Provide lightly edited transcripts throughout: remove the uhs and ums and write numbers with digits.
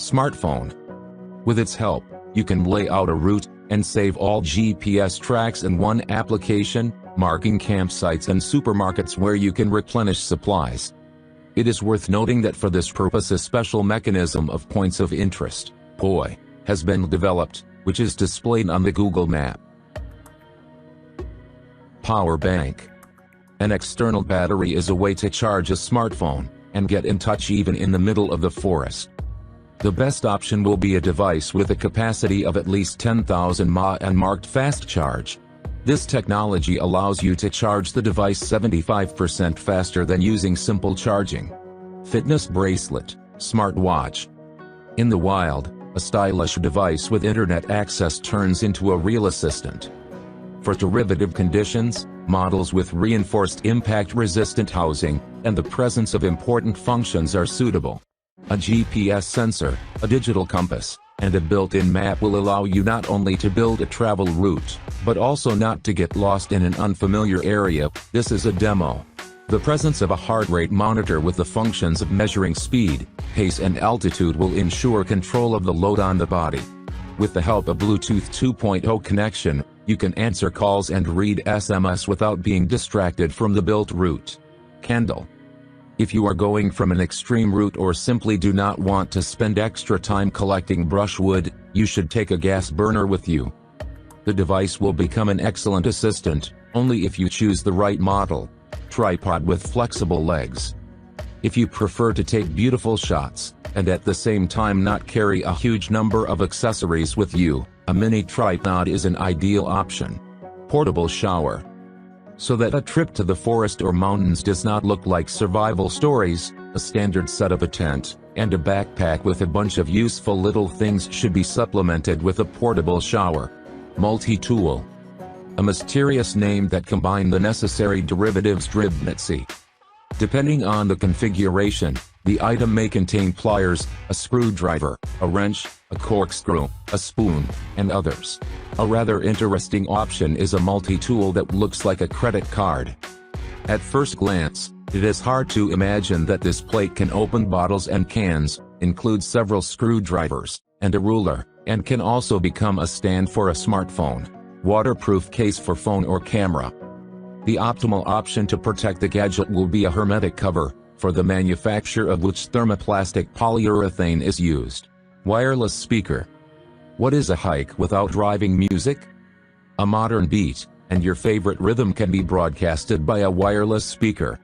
Smartphone. With its help, you can lay out a route and save all GPS tracks in one application, marking campsites and supermarkets where you can replenish supplies. It is worth noting that for this purpose a special mechanism of points of interest, POI, has been developed, which is displayed on the Google map. Power bank. An external battery is a way to charge a smartphone and get in touch even in the middle of the forest. The best option will be a device with a capacity of at least 10,000 mAh and marked fast charge. This technology allows you to charge the device 75% faster than using simple charging. Fitness bracelet, smartwatch. In the wild, a stylish device with internet access turns into a real assistant. For derivative conditions, models with reinforced impact-resistant housing and the presence of important functions are suitable. A GPS sensor, a digital compass, and a built-in map will allow you not only to build a travel route, but also not to get lost in an unfamiliar area. This is a demo. The presence of a heart rate monitor with the functions of measuring speed, pace and altitude will ensure control of the load on the body. With the help of Bluetooth 2.0 connection, you can answer calls and read SMS without being distracted from the built route. Candle. If you are going from an extreme route or simply do not want to spend extra time collecting brushwood, you should take a gas burner with you. The device will become an excellent assistant, only if you choose the right model. Tripod with flexible legs. If you prefer to take beautiful shots, and at the same time not carry a huge number of accessories with you, a mini tripod is an ideal option. Portable shower. So that a trip to the forest or mountains does not look like survival stories, a standard set of a tent and a backpack with a bunch of useful little things should be supplemented with a portable shower. Multi-tool. A mysterious name that combines the necessary derivatives dribnitsy. Depending on the configuration, the item may contain pliers, a screwdriver, a wrench, a corkscrew, a spoon, and others. A rather interesting option is a multi-tool that looks like a credit card. At first glance, it is hard to imagine that this plate can open bottles and cans, include several screwdrivers, and a ruler, and can also become a stand for a smartphone. Waterproof case for phone or camera. The optimal option to protect the gadget will be a hermetic cover, for the manufacture of which thermoplastic polyurethane is used. Wireless speaker. What is a hike without driving music? A modern beat, and your favorite rhythm can be broadcasted by a wireless speaker.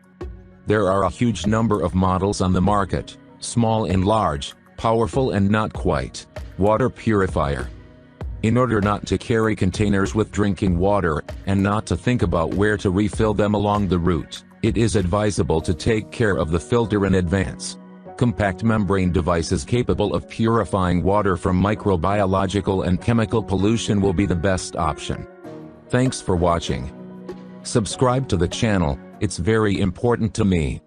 There are a huge number of models on the market, small and large, powerful and not quite. Water purifier. In order not to carry containers with drinking water, and not to think about where to refill them along the route, it is advisable to take care of the filter in advance. Compact membrane devices capable of purifying water from microbiological and chemical pollution will be the best option. Thanks for watching. Subscribe to the channel, it's very important to me.